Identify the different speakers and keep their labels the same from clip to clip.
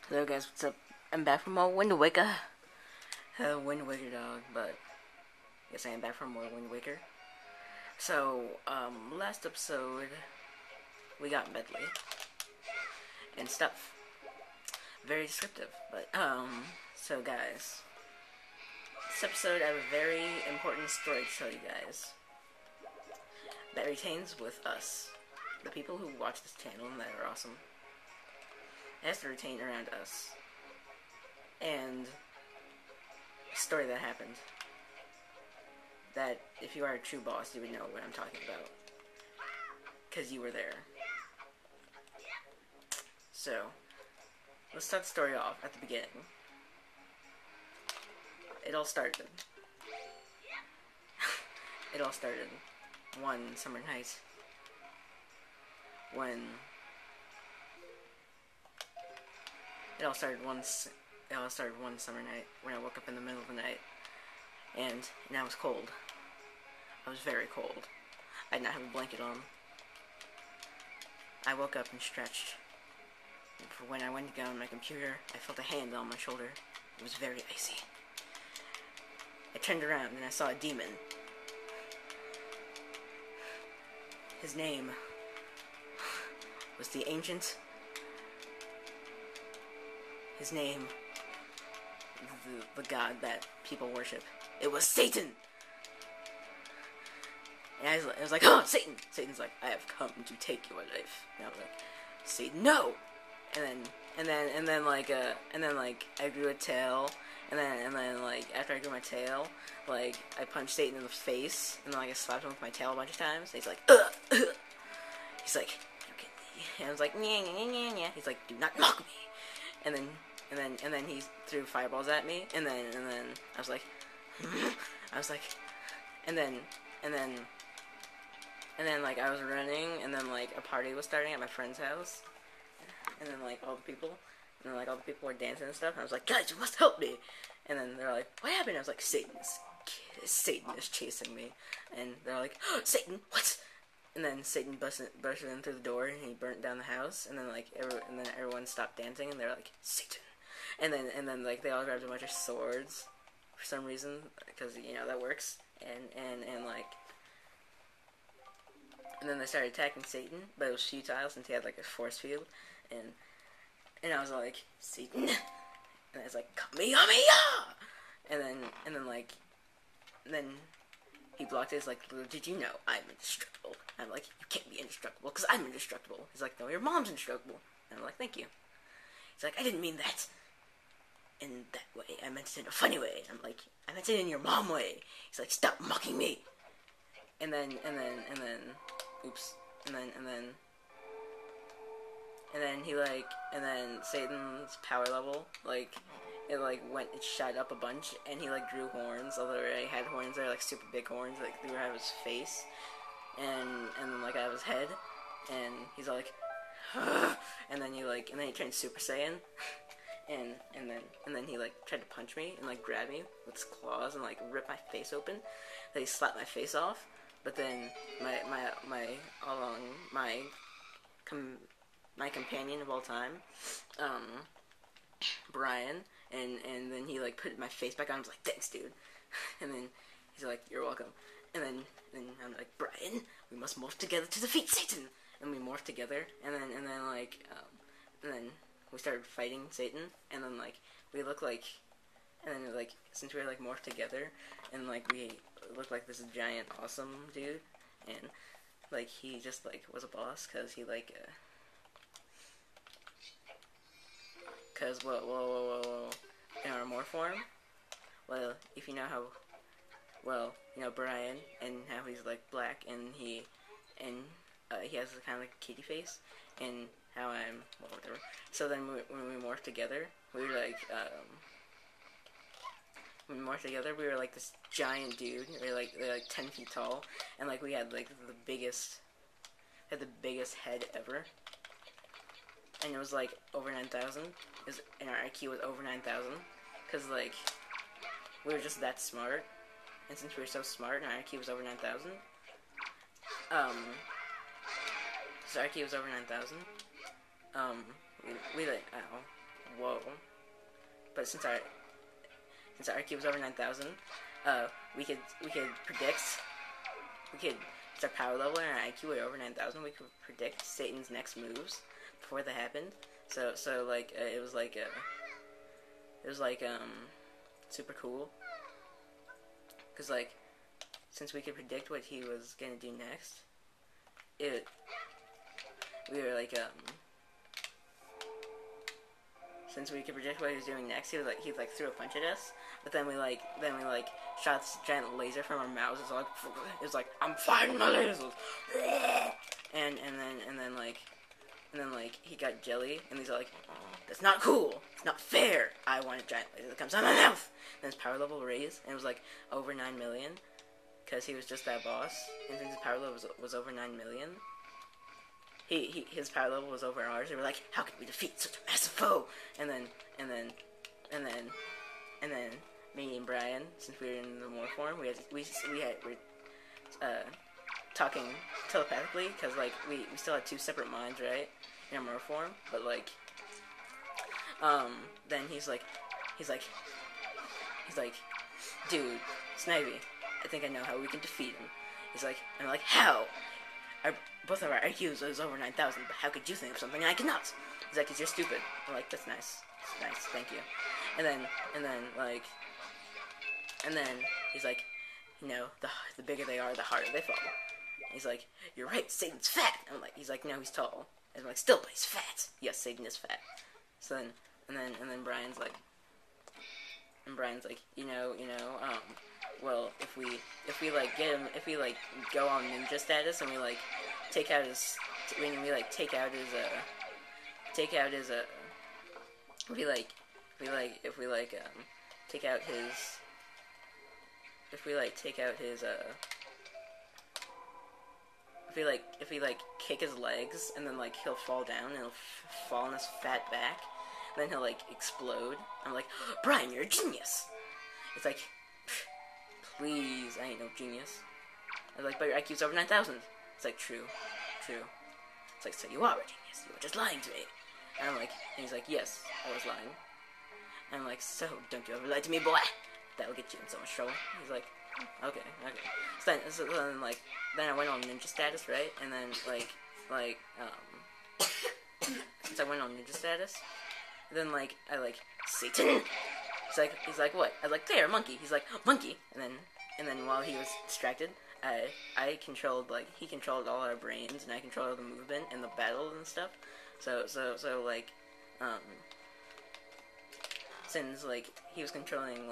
Speaker 1: Hello guys, what's up? I'm back from more Wind Waker. Wind Waker dog, but yes, I am back from more Wind Waker. So, last episode we got Medley and stuff. Very descriptive, but so guys, this episode I have a very important story to tell you guys that retains with us, the people who watch this channel and that are awesome. It has to retain around us. And a story that happened that if you are a true boss, you would know what I'm talking about. Because you were there. So, let's start the story off at the beginning. It all started one summer night when It all started one summer night when I woke up in the middle of the night, and I was cold. I was very cold. I did not have a blanket on. I woke up and stretched. And for when I went to go on my computer, I felt a hand on my shoulder. It was very icy. I turned around and I saw a demon. His name was the Ancient. His name, the god that people worship. It was Satan! And I was like, oh, Satan! Satan's like, I have come to take your life. And I was like, Satan, no! And then I grew a tail, and then after I grew my tail, like, I punched Satan in the face, and then I slapped him with my tail a bunch of times, and he's like, ugh, ugh. He's like, you get me. And I was like, nya. He's like, do not mock me. And then he threw fireballs at me, and then I was like, and then like I was running, and then like a party was starting at my friend's house, and then like all the people were dancing and stuff, and I was like, guys, you must help me. And then they're like, what happened? I was like, Satan is chasing me, and they're like, oh, Satan, what? And then Satan busted in through the door, and he burnt down the house, and then everyone stopped dancing, and they're like, Satan. And then like they all grabbed a bunch of swords for some reason, because that works. And then they started attacking Satan, but it was futile since he had like a force field. And I was like, Satan, and I was like, Kamehameha. And then he blocked it. He's like, did you know I'm indestructible? And I'm like, you can't be indestructible because I'm indestructible. He's like, no, your mom's indestructible. And I'm like, thank you. He's like, I didn't mean that in that way. I meant it in a funny way. And I'm like, I meant it in your mom way. He's like, stop mocking me. And then Satan's power level, like, it shot up a bunch, and he, like, drew horns, although he had horns there, like, super big horns, like, they were out of his face, and like, out of his head, and he's like, and then he turned Super Saiyan, and then he, like, tried to punch me, and, like, grab me with his claws, and, like, rip my face open, then he slapped my face off, but then my companion of all time, Brian, and then he like put my face back on. I was like, thanks, dude. And then he's like, you're welcome. And then I'm like, Brian, we must morph together to defeat Satan. And we morphed together, and then we started fighting Satan, and then like we looked like, and then like since we were like morphed together, and like we looked like this giant awesome dude, and like he just like was a boss because he like because whoa in our morph form, well, if you know how, well, Brian, and how he's like black, and he has kind of like a kitty face, and how I'm, well, whatever. So then when we morphed together, we were like when we morphed together, we were like this giant dude. We were like 10 feet tall, and like we had like the biggest head ever, and it was like over 9,000. And our IQ was over 9,000, because like we were just that smart, and since we were so smart, and our IQ was over 9,000, so our IQ was over 9,000. We like, ow, whoa. But since our IQ was over 9,000, we could predict, it's our power level and our IQ were over 9,000. We could predict Satan's next moves before they happened. So like it was like super cool, because like since we could predict what he was gonna do next, we were like since we could predict what he was doing next, he threw a punch at us, but then we shot this giant laser from our mouths. It was like I'm firing my lasers, and then he got jelly, and he's like, oh, that's not cool, it's not fair. I want a giant laser that comes out of my mouth. And his power level raised, and it was like over 9 million, because he was just that boss, and since his power level was over 9 million. His power level was over ours. They were like, how could we defeat such a massive foe? And then me and Brian, since we were in the morph form, we were talking telepathically, because like we still had 2 separate minds, right, in our morph form. But like, then he's like, dude, Snivy, I think I know how we can defeat him. He's like, I'm like, how? Both of our IQs was over 9,000, but how could you think of something I cannot? He's like, 'cause you're stupid. I'm like, that's nice. That's nice, thank you. And then he's like, you know, the bigger they are, the harder they fall. He's like, you're right, Satan's fat. He's like, no, he's tall. And I'm like, still, but he's fat. Yes, Satan is fat. So then, and then Brian's like, well, if we like get him, if we like go on ninja status and we like take out his, take out his take out his if we kick his legs, and then like he'll fall down and he'll fall on his fat back, and then he'll like explode. I'm like, Brian, you're a genius. It's like, please, I ain't no genius. I was like, but your IQ's over 9,000. It's like, true. It's like, so you are a genius. You were just lying to me. And I'm like, and he's like, yes, I was lying. And I'm like, so don't you ever lie to me, boy. That'll get you in so much trouble. He's like, okay. So then I went on ninja status, right? And then since I went on ninja status, then I Satan. He's like, what? I was like, there, monkey. He's like, monkey. And then while he was distracted, he controlled all our brains, and I controlled all the movement and the battle and stuff. So since he was controlling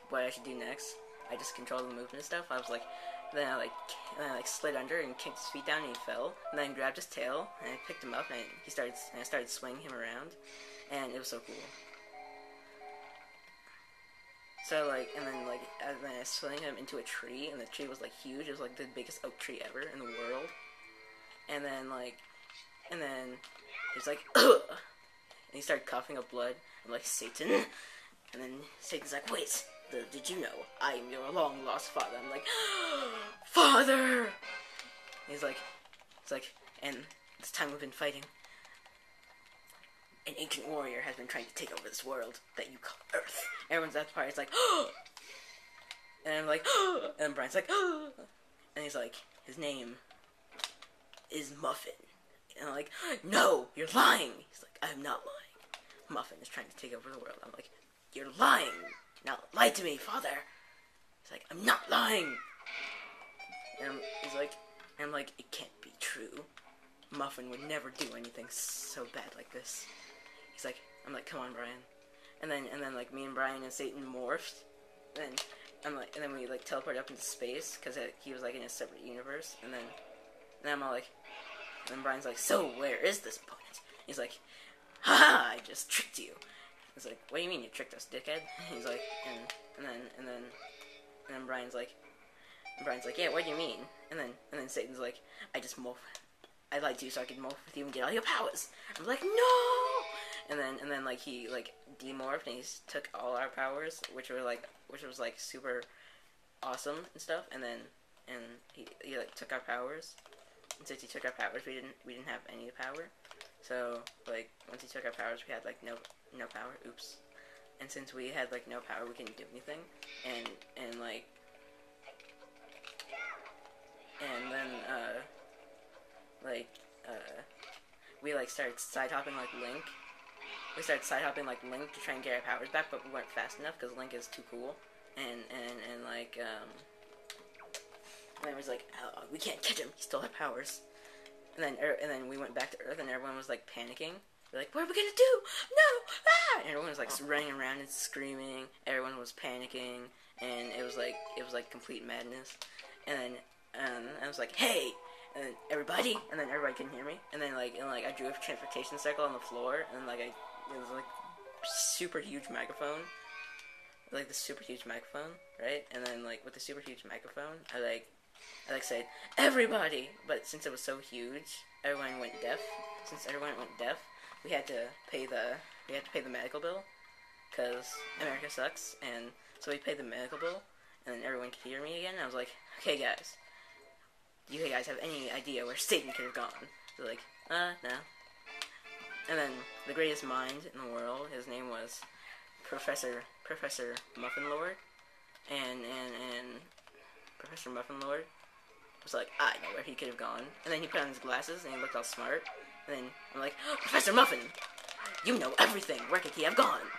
Speaker 1: what I should do next, I just controlled the movement and stuff. I was like, then I slid under and kicked his feet down, and he fell. And then I grabbed his tail and I picked him up, and I started swinging him around, and it was so cool. So and then I swung him into a tree, and the tree was huge. It was the biggest oak tree ever in the world. And then he's like, ugh! And he started coughing up blood. I'm like, Satan. And then Satan's like, wait, did you know I am your long lost father? I'm like, Father. And he's like, and this time we've been fighting, an ancient warrior has been trying to take over this world that you call Earth. Everyone's at the party. It's like, oh! And I'm like, oh! And Brian's like, oh! And he's like, his name is Muffin. And I'm like, no, you're lying. He's like, I'm not lying. Muffin is trying to take over the world. I'm like, you're lying. Now lie to me, Father. He's like, I'm not lying. And I'm like, it can't be true. Muffin would never do anything so bad like this. He's like, I'm like, come on, Brian. And then me and Brian and Satan morphed. And then we teleported up into space, because he was in a separate universe. And then I'm all like, and then Brian's like, so where is this opponent? He's like, ha! I just tricked you. I was like, what do you mean you tricked us, dickhead? He's like, and then Brian's like, yeah, what do you mean? And then Satan's like, I just morphed. I lied to you so I could morph with you and get all your powers. I'm like, no! And then he demorphed, and he took all our powers, which was super awesome and stuff. And he took our powers. And since he took our powers, we didn't have any power. So once he took our powers, we had no power. Oops. And since we had like no power, we couldn't do anything. And like, and then we like started side hopping like Link. We started side hopping like Link to try and get our powers back, but we weren't fast enough because Link is too cool. And like and then it was like, oh, we can't catch him. He still had powers. And then we went back to Earth, and everyone was like panicking. They're like, what are we gonna do? No! Ah! And everyone was like running around and screaming. Everyone was panicking, and it was like complete madness. And then I was like, hey! And then everybody couldn't hear me. And then I drew a transportation circle on the floor, and it was like super huge megaphone. Like the super huge microphone, right? And then like with the super huge microphone, I said everybody, but since it was so huge, everyone went deaf. Since everyone went deaf, we had to pay the medical bill, cause America sucks, and so we paid the medical bill, and then everyone could hear me again. And I was like, okay guys, do you guys have any idea where Satan could have gone? They're like, no. And then the greatest mind in the world, his name was Professor Muffin Lord, and Professor Muffin Lord was like, I know where he could have gone. And then he put on his glasses and he looked all smart. And then I'm like, oh, Professor Muffin, you know everything. Where could he have gone?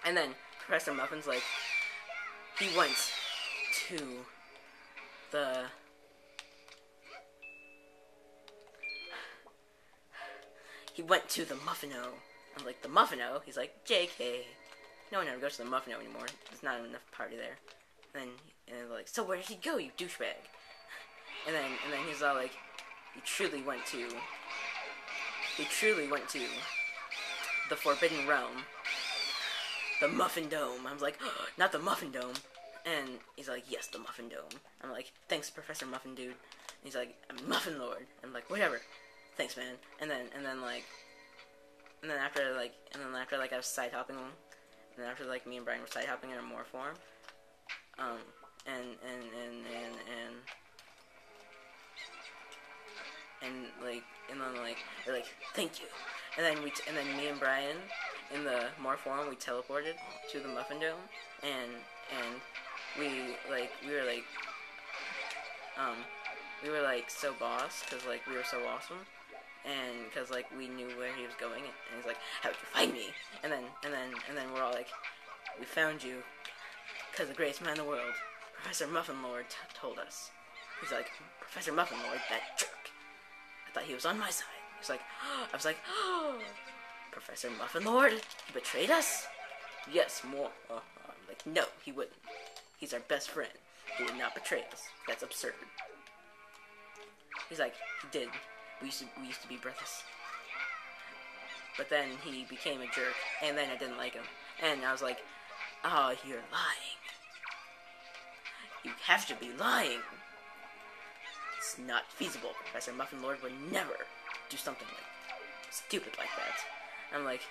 Speaker 1: And then Professor Muffin's like, he went to the Muffino. I'm like, the Muffino? He's like, JK. No one ever goes to the Muffino anymore. There's not enough party there. And they're like, so where did he go, you douchebag? And then he's all like, he truly went to the Forbidden Realm, the Muffin Dome. I was like, oh, not the Muffin Dome. And he's like, yes, the Muffin Dome. I'm like, thanks, Professor Muffin Dude. And he's like, I'm Muffin Lord. I'm like, whatever. Thanks, man. And then after I was side hopping, and after like me and Brian were side hopping in a more form, and then they're like, thank you. And then me and Brian in the more form, we teleported to the Muffin Dome, and we were like so boss because like we were so awesome. And because like we knew where he was going, and he's like, "How did you find me?" And then we're all like, "We found you because the greatest man in the world, Professor Muffin Lord, told us." He's like, "Professor Muffin Lord, that jerk. I thought he was on my side." He's like, I was like, "Oh, Professor Muffin Lord, he betrayed us?" Yes, more. I'm like, no, he wouldn't. He's our best friend. He would not betray us. That's absurd. He's like, he did. We used to be brothers. But then he became a jerk, and then I didn't like him. And I was like, oh, you're lying. You have to be lying. It's not feasible. Professor Muffin Lord would never do something like stupid like that. I'm like,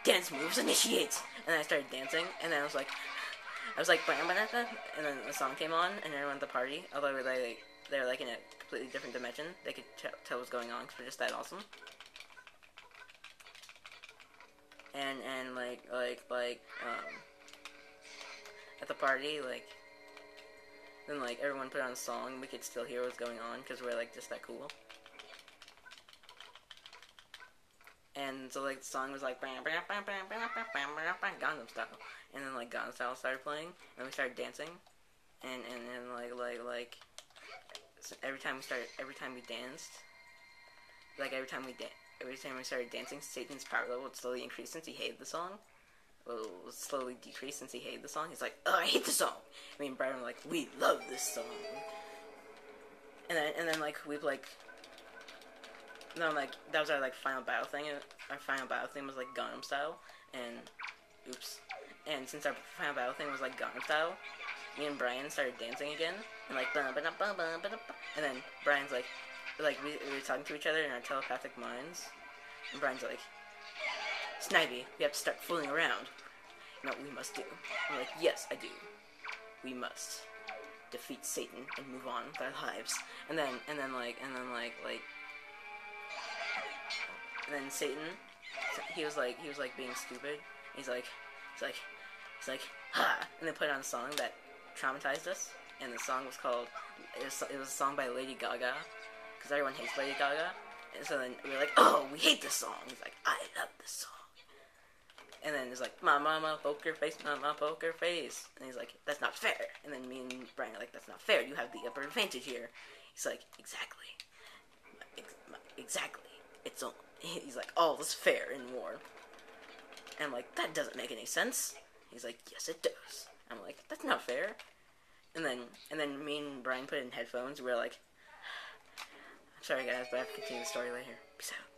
Speaker 1: dance moves initiate. And then I started dancing, and then I was like, and then the song came on, and everyone at the party, although they were like in a completely different dimension, they could tell what was going on because we're just that awesome. And at the party, then everyone put on a song, and we could still hear what was going on because we're just that cool. And so the song was like Gangnam Style, and then Gangnam Style started playing, and we started dancing, and so every time we danced, every time we started dancing, Satan's power level would slowly increase since he hated the song. Well, it would slowly decrease since he hated the song. He's like, oh, I hate the song. Me and Brian were like, we love this song. And then that was our final battle thing. Our final battle thing was Gangnam Style, and oops. And since our final battle thing was Gangnam Style, me and Brian started dancing again, and and then Brian's we were talking to each other in our telepathic minds, and Brian's like, Snivy, we have to start fooling around. You know what we must do? I'm like, yes, I do. We must defeat Satan and move on with our lives. And then and then Satan, he was like being stupid. He's like, ha, and then put on a song that traumatized us, and the song was called, it was a song by Lady Gaga, because everyone hates Lady Gaga, and so then we were like, oh, we hate this song. He's like, I love this song. And then it's like, mama, poker face, mama, poker face. And he's like, that's not fair. And then me and Brian are like, that's not fair. You have the upper advantage here. He's like, exactly. Exactly. He's like, all is fair in war. And I'm like, that doesn't make any sense. He's like, yes, it does. I'm like, that's not fair. And then me and Brian put in headphones. We were like, I'm sorry guys, but I have to continue the story later. Peace out.